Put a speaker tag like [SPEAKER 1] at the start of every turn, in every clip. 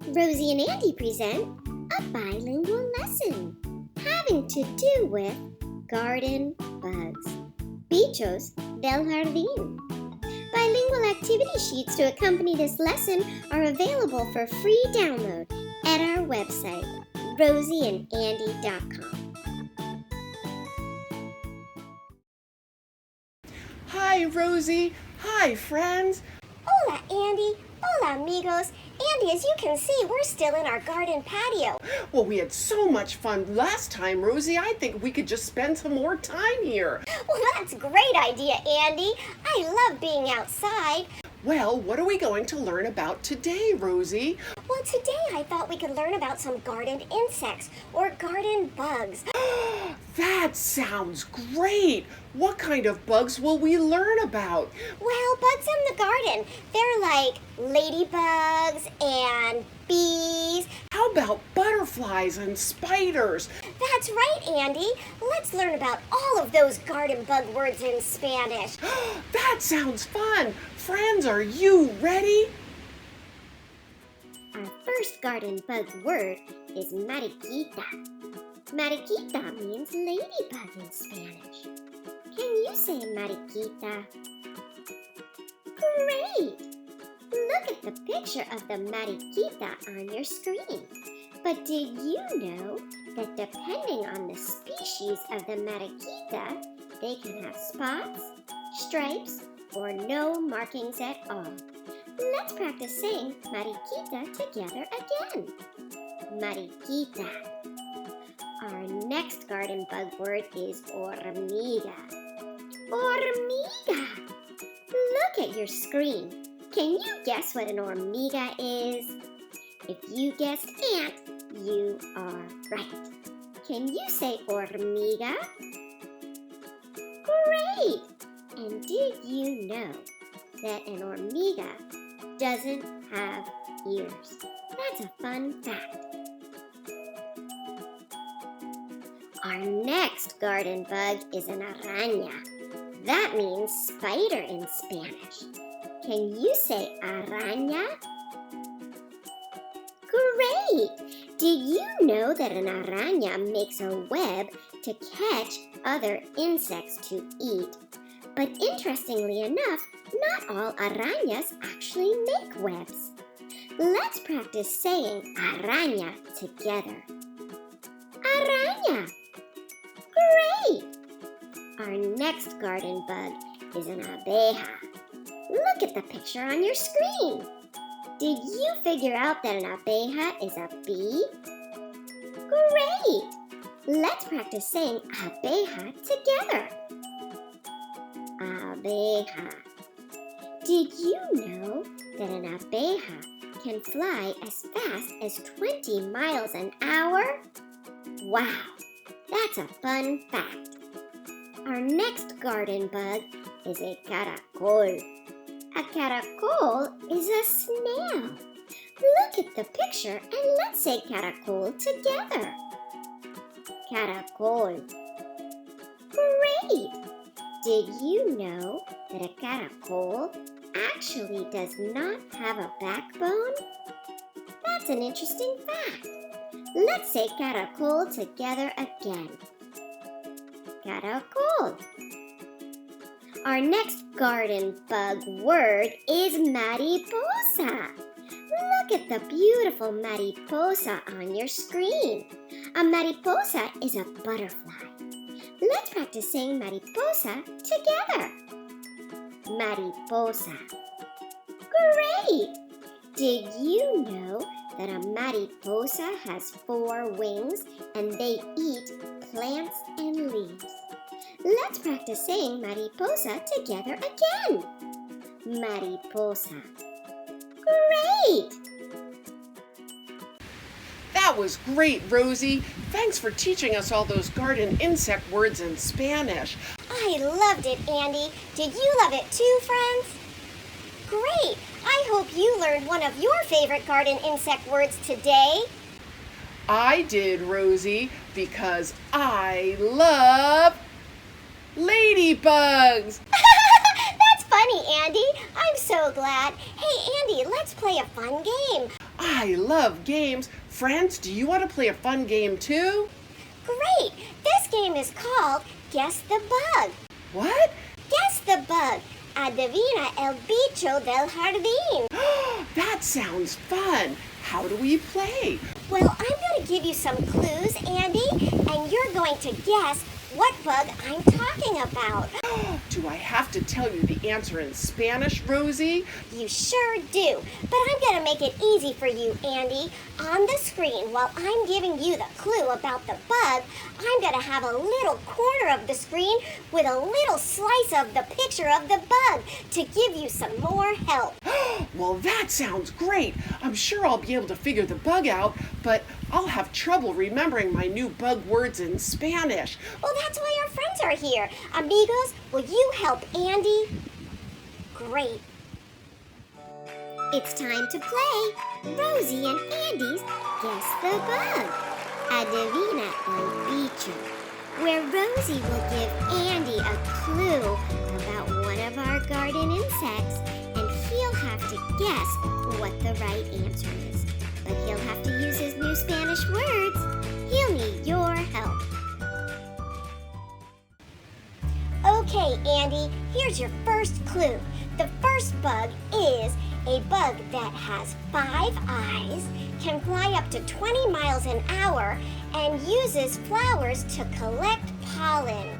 [SPEAKER 1] Rosie and Andy present a bilingual lesson having to do with garden bugs. Bichos del Jardín. Bilingual activity sheets to accompany this lesson are available for free download at our website, rosieandandy.com.
[SPEAKER 2] Hi, Rosie. Hi, friends.
[SPEAKER 3] Hola, Andy. Hola, amigos. Andy, as you can see, we're still in our garden patio.
[SPEAKER 2] Well, we had so much fun last time, Rosie. I think we could just spend some more time here.
[SPEAKER 3] Well, that's a great idea, Andy. I love being outside.
[SPEAKER 2] Well, what are we going to learn about today, Rosie?
[SPEAKER 3] Well, today I thought we could learn about some garden insects or garden bugs.
[SPEAKER 2] That sounds great. What kind of bugs will we learn about?
[SPEAKER 3] Well, bugs in the garden. They're like ladybugs and bees.
[SPEAKER 2] How about butterflies and spiders?
[SPEAKER 3] That's right, Andy. Let's learn about all of those garden bug words in Spanish.
[SPEAKER 2] That sounds fun. Friends, are you ready?
[SPEAKER 1] Our first garden bug word is mariquita. Mariquita means ladybug in Spanish. Can you say mariquita? Great! Look at the picture of the mariquita on your screen. But did you know that depending on the species of the mariquita, they can have spots, stripes, or no markings at all? Let's practice saying mariquita together again. Mariquita. Our next garden bug word is hormiga. Hormiga. Look at your screen. Can you guess what an hormiga is? If you guessed ant, you are right. Can you say hormiga? Great! And did you know that an hormiga doesn't have ears? That's a fun fact. Our next garden bug is an araña. That means spider in Spanish. Can you say araña? Great! Did you know that an araña makes a web to catch other insects to eat? But interestingly enough, not all arañas actually make webs. Let's practice saying araña together. Araña! Great! Our next garden bug is an abeja. Look at the picture on your screen. Did you figure out that an abeja is a bee? Great! Let's practice saying abeja together. Abeja. Did you know that an abeja can fly as fast as 20 miles an hour? Wow, that's a fun fact. Our next garden bug is a caracol. A caracol is a snail. Look at the picture and let's say caracol together. Caracol. Great! Did you know that a caracol actually does not have a backbone? That's an interesting fact. Let's say caracol together again. Caracol. Our next garden bug word is mariposa. Look at the beautiful mariposa on your screen. A mariposa is a butterfly. Let's practice saying mariposa together. Mariposa. Great! Did you know that a mariposa has 4 wings and they eat plants and leaves? Let's practice saying mariposa together again. Mariposa. Great!
[SPEAKER 2] That was great, Rosie. Thanks for teaching us all those garden insect words in Spanish.
[SPEAKER 3] I loved it, Andy. Did you love it too, friends? Great! I hope you learned one of your favorite garden insect words today.
[SPEAKER 2] I did, Rosie, because I love ladybugs.
[SPEAKER 3] That's funny, Andy. I'm so glad. Hey, Andy, let's play a fun game.
[SPEAKER 2] I love games. Friends, do you want to play a fun game too?
[SPEAKER 3] Great! This game is called Guess the Bug.
[SPEAKER 2] What?
[SPEAKER 3] Guess the bug. Adivina el bicho del jardín.
[SPEAKER 2] That sounds fun. How do we play?
[SPEAKER 3] Well, I'm going to give you some clues, Andy, and you're going to guess what bug I'm talking about.
[SPEAKER 2] Do I have to tell you the answer in Spanish, Rosie?
[SPEAKER 3] You sure do. But I'm going to make it easy for you, Andy. On the screen, while I'm giving you the clue about the bug, I'm going to have a little corner of the screen with a little slice of the picture of the bug to give you some more help.
[SPEAKER 2] Well, that sounds great. I'm sure I'll be able to figure the bug out, but I'll have trouble remembering my new bug words in Spanish.
[SPEAKER 3] Well, that's why our friends are here. Amigos, will you help Andy? Great.
[SPEAKER 1] It's time to play Rosie and Andy's Guess the Bug. Adivina el bicho, where Rosie will give Andy a clue about one of our garden insects, and he'll have to guess what the right answer is. But he'll have to use his new Spanish words. He'll need your help.
[SPEAKER 3] Okay, Andy, here's your first clue. The first bug is a bug that has 5 eyes, can fly up to 20 miles an hour, and uses flowers to collect pollen.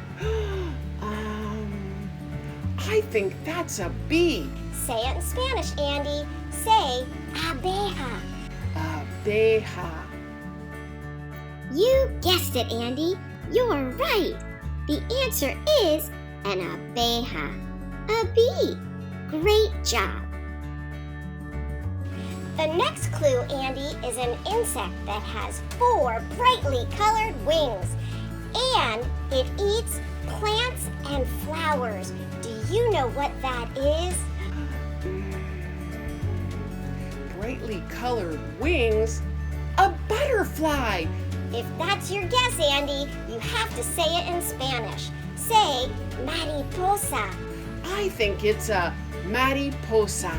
[SPEAKER 2] I think that's a bee.
[SPEAKER 3] Say it in Spanish, Andy. Say abeja.
[SPEAKER 2] Abeja.
[SPEAKER 1] You guessed it, Andy. You're right. The answer is an abeja, a bee. Great job.
[SPEAKER 3] The next clue, Andy, is an insect that has 4 brightly colored wings, and it eats plants and flowers. Do you know what that is?
[SPEAKER 2] Brightly colored wings. A butterfly.
[SPEAKER 3] If that's your guess, Andy, you have to say it in Spanish. Say mariposa.
[SPEAKER 2] I think it's a mariposa.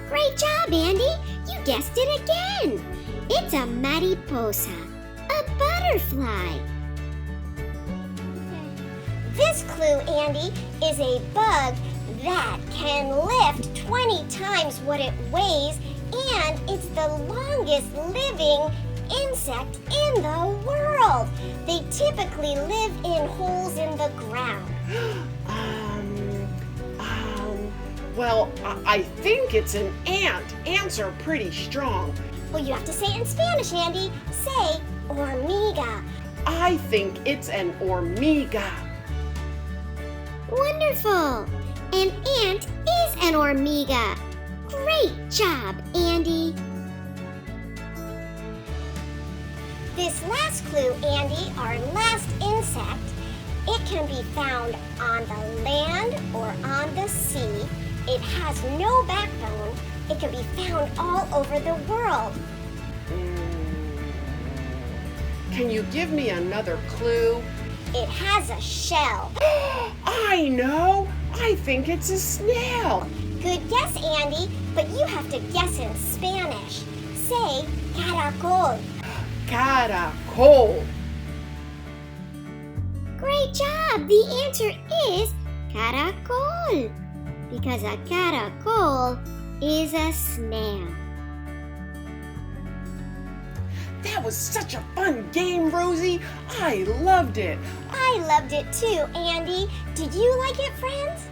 [SPEAKER 1] Great job, Andy. You guessed it again. It's a mariposa, a butterfly.
[SPEAKER 3] This clue, Andy, is a bug that can lift 20 times what it weighs, and it's the longest living insect in the world. They typically live in holes in the ground.
[SPEAKER 2] Well, I think it's an ant. Ants are pretty strong.
[SPEAKER 3] Well, you have to say it in Spanish, Andy. Say hormiga.
[SPEAKER 2] I think it's an hormiga.
[SPEAKER 1] Wonderful. An ant is an hormiga. Great job, Andy.
[SPEAKER 3] This last clue, Andy, our last insect, it can be found on the land or on the sea. It has no backbone. It can be found all over the world.
[SPEAKER 2] Can you give me another clue?
[SPEAKER 3] It has a shell.
[SPEAKER 2] I know! I think it's a snail.
[SPEAKER 3] Good guess, Andy, but you have to guess in Spanish. Say caracol.
[SPEAKER 2] Caracol.
[SPEAKER 1] Great job. The answer is caracol, because a caracol is a snail.
[SPEAKER 2] That was such a fun game, Rosie. I loved it.
[SPEAKER 3] I loved it too, Andy. Did you like it, friends?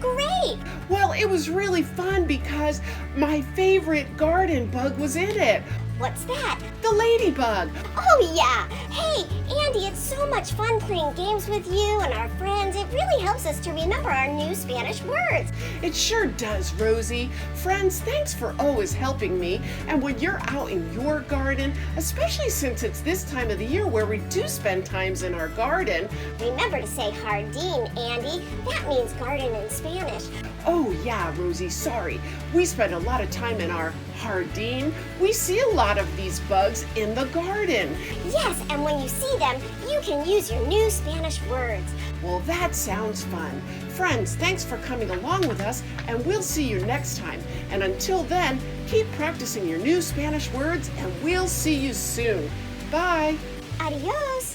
[SPEAKER 3] Great.
[SPEAKER 2] Well, it was really fun because my favorite garden bug was in it.
[SPEAKER 3] What's that?
[SPEAKER 2] The ladybug.
[SPEAKER 3] Oh, yeah. Hey, Andy, it's so much fun playing games with you and our friends. It really helps us to remember our new Spanish words.
[SPEAKER 2] It sure does, Rosie. Friends, thanks for always helping me. And when you're out in your garden, especially since it's this time of the year where we do spend times in our garden.
[SPEAKER 3] Remember to say jardín, Andy. That means garden in Spanish.
[SPEAKER 2] Oh, yeah, Rosie, sorry. We spend a lot of time in our jardín. We see a lot of these bugs in the garden.
[SPEAKER 3] Yes, and when you see them, you can use your new Spanish words.
[SPEAKER 2] Well, that sounds fun. Friends, thanks for coming along with us, and we'll see you next time. And until then, keep practicing your new Spanish words, and we'll see you soon. Bye.
[SPEAKER 3] Adios.